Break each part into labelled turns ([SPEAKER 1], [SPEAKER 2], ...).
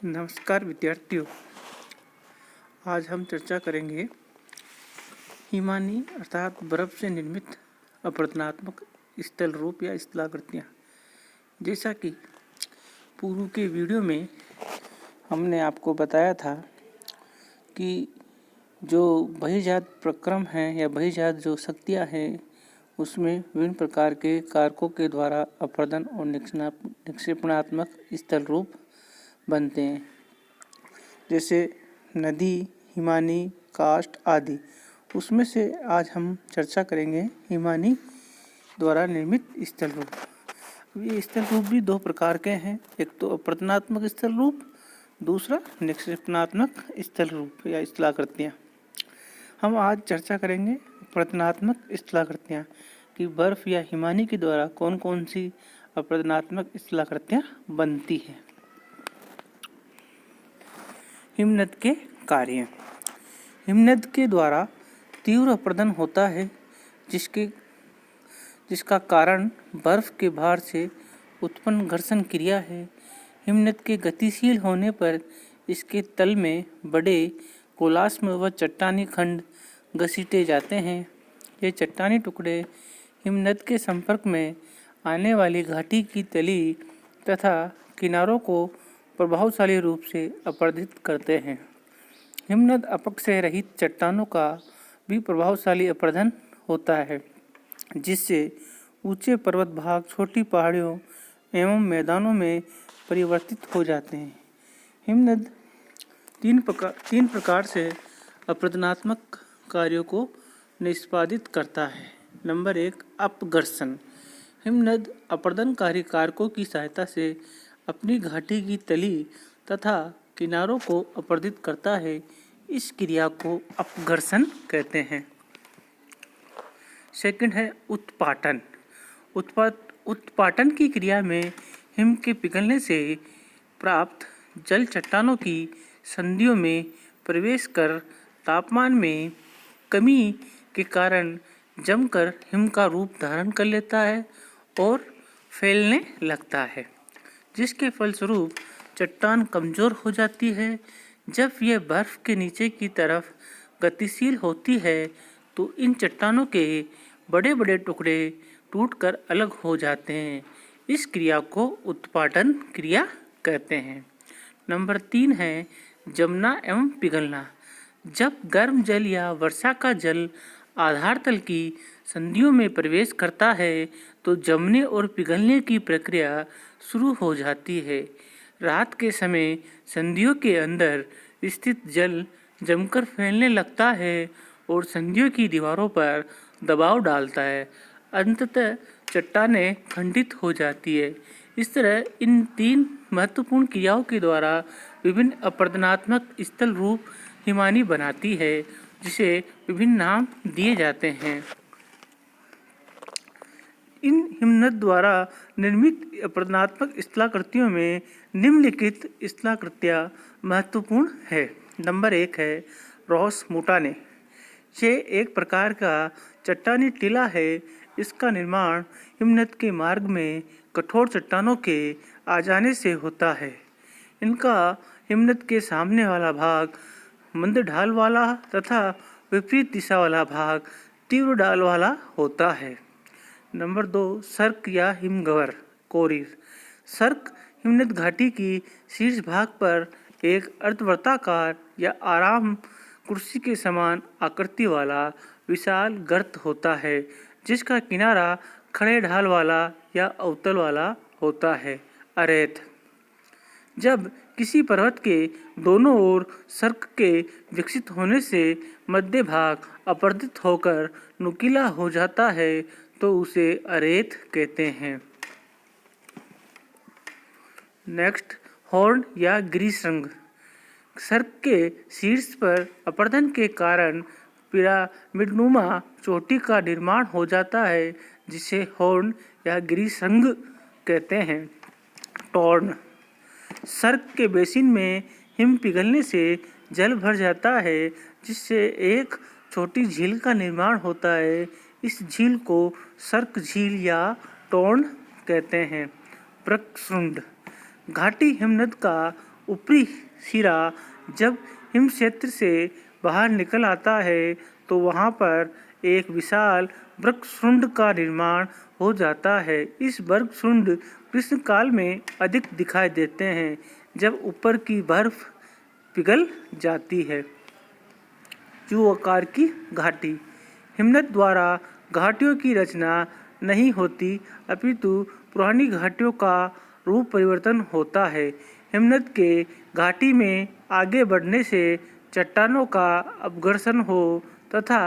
[SPEAKER 1] नमस्कार विद्यार्थियों। आज हम चर्चा करेंगे हिमानी अर्थात बर्फ से निर्मित अपरदनात्मक स्थल रूप या स्थलाकृतियाँ। जैसा कि पूर्व के वीडियो में हमने आपको बताया था कि जो बहिर्जात प्रक्रम हैं या बहिर्जात जो शक्तियाँ हैं उसमें विभिन्न प्रकार के कारकों के द्वारा अपरदन और निक्षेपणात्मक स्थल रूप बनते हैं, जैसे नदी, हिमानी, काष्ठ आदि। उसमें से आज हम चर्चा करेंगे हिमानी द्वारा निर्मित स्थल रूप। ये स्थल रूप भी दो प्रकार के हैं, एक तो अपरदनात्मक स्थल रूप, दूसरा निक्षेपणात्मक स्थल रूप या स्थलाकृतियाँ। हम आज चर्चा करेंगे अपरदनात्मक स्थलाकृतियाँ कि बर्फ या हिमानी के द्वारा कौन कौन सी अपरदनात्मक स्थलाकृतियाँ बनती हैं। हिमनद के कार्य। हिमनद के द्वारा तीव्र अपरदन होता है जिसका कारण बर्फ के भार से उत्पन्न घर्षण क्रिया है। हिमनद के गतिशील होने पर इसके तल में बड़े गोलाश्म व चट्टानी खंड घसीटे जाते हैं। ये चट्टानी टुकड़े हिमनद के संपर्क में आने वाली घाटी की तली तथा किनारों को प्रभावशाली रूप से अपरदित करते हैं। हिमनद अपक से रहित चट्टानों का भी प्रभावशाली अपरदन होता है, जिससे ऊंचे पर्वत भाग छोटी पहाड़ियों एवं मैदानों में परिवर्तित हो जाते हैं। हिमनद तीन प्रकार से अपरदनात्मक कार्यों को निष्पादित करता है। नंबर 1, अपघर्षण। हिमनद अपरदनकारी कारकों की सहायता से अपनी घाटी की तली तथा किनारों को अपरदित करता है। इस क्रिया को अपघर्षण कहते हैं। सेकंड है उत्पाटन। उत्पाटन की क्रिया में हिम के पिघलने से प्राप्त जल चट्टानों की संधियों में प्रवेश कर तापमान में कमी के कारण जमकर हिम का रूप धारण कर लेता है और फैलने लगता है, जिसके फलस्वरूप चट्टान कमजोर हो जाती है। जब यह बर्फ के नीचे की तरफ गतिशील होती है तो इन चट्टानों के बड़े बड़े टुकड़े टूटकर अलग हो जाते हैं। इस क्रिया को उत्पाटन क्रिया कहते हैं। नंबर 3 है जमना एवं पिघलना। जब गर्म जल या वर्षा का जल आधार तल की संधियों में प्रवेश करता है तो जमने और पिघलने की प्रक्रिया शुरू हो जाती है। रात के समय संधियों के अंदर स्थित जल जमकर फैलने लगता है और संधियों की दीवारों पर दबाव डालता है। अंततः चट्टानें खंडित हो जाती है। इस तरह इन 3 महत्वपूर्ण क्रियाओं के द्वारा विभिन्न अपरदनात्मक स्थल रूप हिमानी बनाती है, जिसे विभिन्न नाम दिए जाते हैं। इन हिमनद द्वारा निर्मित अपरदनात्मक स्थलाकृतियों में निम्नलिखित स्थलाकृतियाँ महत्वपूर्ण है। नंबर 1 है रॉस मोंटाने। ये एक प्रकार का चट्टानी टीला है। इसका निर्माण हिमनद के मार्ग में कठोर चट्टानों के आ जाने से होता है। इनका हिमनद के सामने वाला भाग मंद ढाल वाला तथा विपरीत दिशा वाला भाग तीव्र ढाल वाला होता है। नंबर 2, सर्क या हिमगह्वर कोरीर। सर्क हिमनद घाटी की शीर्ष भाग पर एक अर्धवृत्ताकार या आराम कुर्सी के समान आकृति वाला विशाल गर्त होता है, जिसका किनारा खड़े ढाल वाला या अवतल वाला होता है। अरेत। जब किसी पर्वत के दोनों ओर सर्क के विकसित होने से मध्य भाग अपरदित होकर नुकीला हो जाता है तो उसे अरेत कहते हैं। नेक्स्ट, हॉर्न या गिरिशृंग। सर्क के शीर्ष पर अपरदन के कारण पिरामिडनुमा चोटी का निर्माण हो जाता है, जिसे हॉर्न या गिरिशृंग कहते हैं। टॉर्न। सर्क के बेसिन में हिम पिघलने से जल भर जाता है, जिससे एक छोटी झील का निर्माण होता है। इस झील को सर्क झील या टॉर्न कहते हैं। प्रकशुंड। घाटी हिमनद का ऊपरी सिरा जब हिम क्षेत्र से बाहर निकल आता है तो वहाँ पर एक विशाल वृक्षशृंग का निर्माण हो जाता है। इस वृक्षशृंग ग्रीष्म काल में अधिक दिखाई देते हैं जब ऊपर की बर्फ पिघल जाती है। यू आकार की घाटी। हिमनद द्वारा घाटियों की रचना नहीं होती, अपितु पुरानी घाटियों का रूप परिवर्तन होता है। हिमनद के घाटी में आगे बढ़ने से चट्टानों का अपघर्षण हो तथा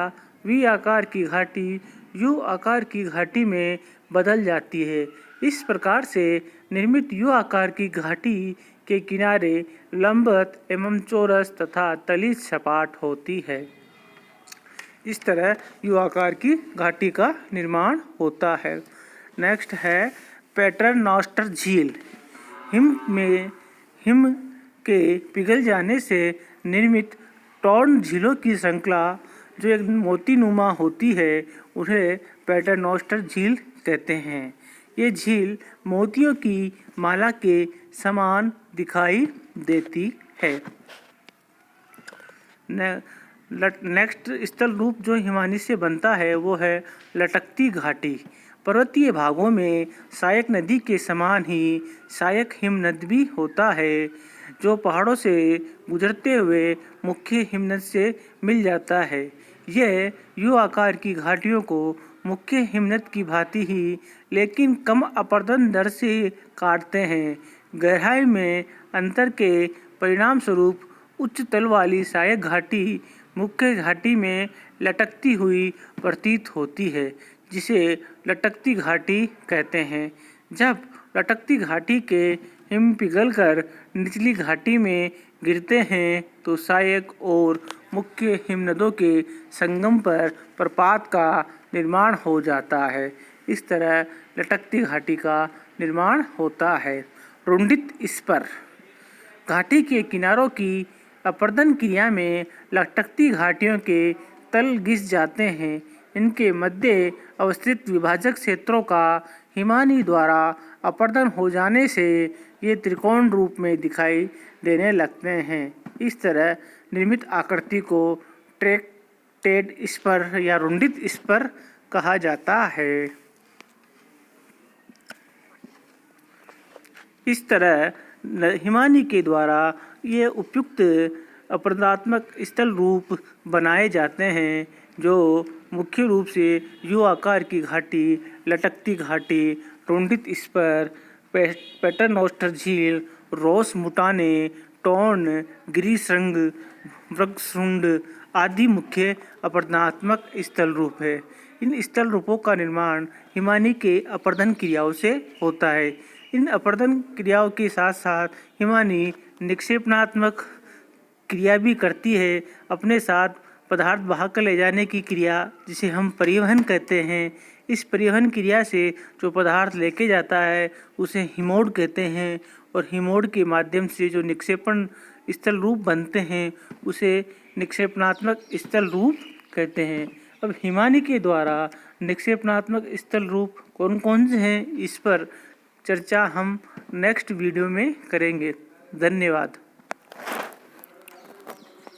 [SPEAKER 1] वी आकार की घाटी यू आकार की घाटी में बदल जाती है। इस प्रकार से निर्मित यू आकार की घाटी के किनारे लंबवत एवं चौरस तथा तली सपाट होती है। इस तरह यू आकार की घाटी का निर्माण होता है। नेक्स्ट है पैटरनॉस्टर झील। हिम के पिघल जाने से निर्मित टॉर्न झीलों की श्रृंखला जो एक मोतीनुमा होती है उन्हें पैटरनॉस्टर झील कहते हैं। ये झील मोतियों की माला के समान दिखाई देती है। नेक्स्ट स्थल रूप जो हिमानी से बनता है वो है लटकती घाटी। पर्वतीय भागों में सहायक नदी के समान ही सहायक हिमनद भी होता है जो पहाड़ों से गुजरते हुए मुख्य हिमनद से मिल जाता है। यह यू आकार की घाटियों को मुख्य हिमनद की भांति ही लेकिन कम अपरदन दर से काटते हैं। गहराई में अंतर के परिणाम स्वरूप उच्च तल वाली सहायक घाटी मुख्य घाटी में लटकती हुई प्रतीत होती है, जिसे लटकती घाटी कहते हैं। जब लटकती घाटी के हिम पिघलकर निचली घाटी में गिरते हैं तो सहायक और मुख्य हिमनदों के संगम पर प्रपात का निर्माण हो जाता है। इस तरह लटकती घाटी का निर्माण होता है। रुंडित स्पर। घाटी के किनारों की अपरदन क्रिया में लटकती घाटियों के तल घिस जाते हैं। इनके मध्य अवस्थित विभाजक क्षेत्रों का हिमानी द्वारा अपरदन हो जाने से ये त्रिकोण रूप में दिखाई देने लगते हैं। इस तरह निर्मित आकृति को ट्रैक्टेड स्पर या रुंडित स्पर कहा जाता है। इस तरह हिमानी के द्वारा ये उपयुक्त अपरदनात्मक स्थल रूप बनाए जाते हैं जो मुख्य रूप से यू आकार की घाटी, लटकती घाटी, रुंडित स्पर, पैटरनॉस्टर झील, रोस मुटाने, टॉर्न, गिरिशृंग, वृक्षशृंग आदि मुख्य अपरदनात्मक स्थल रूप है। इन स्थल रूपों का निर्माण हिमानी के अपरदन क्रियाओं से होता है। इन अपरदन क्रियाओं के साथ साथ हिमानी निक्षेपणात्मक क्रिया भी करती है। अपने साथ पदार्थ बहाकर ले जाने की क्रिया जिसे हम परिवहन कहते हैं। इस परिवहन क्रिया से जो पदार्थ लेके जाता है उसे हिमोड कहते हैं और हिमोड के माध्यम से जो निक्षेपण स्थल रूप बनते हैं उसे निक्षेपणात्मक स्थल रूप कहते हैं। अब हिमानी के द्वारा निक्षेपणात्मक स्थल रूप कौन कौन से हैं इस पर चर्चा हम नेक्स्ट वीडियो में करेंगे। धन्यवाद।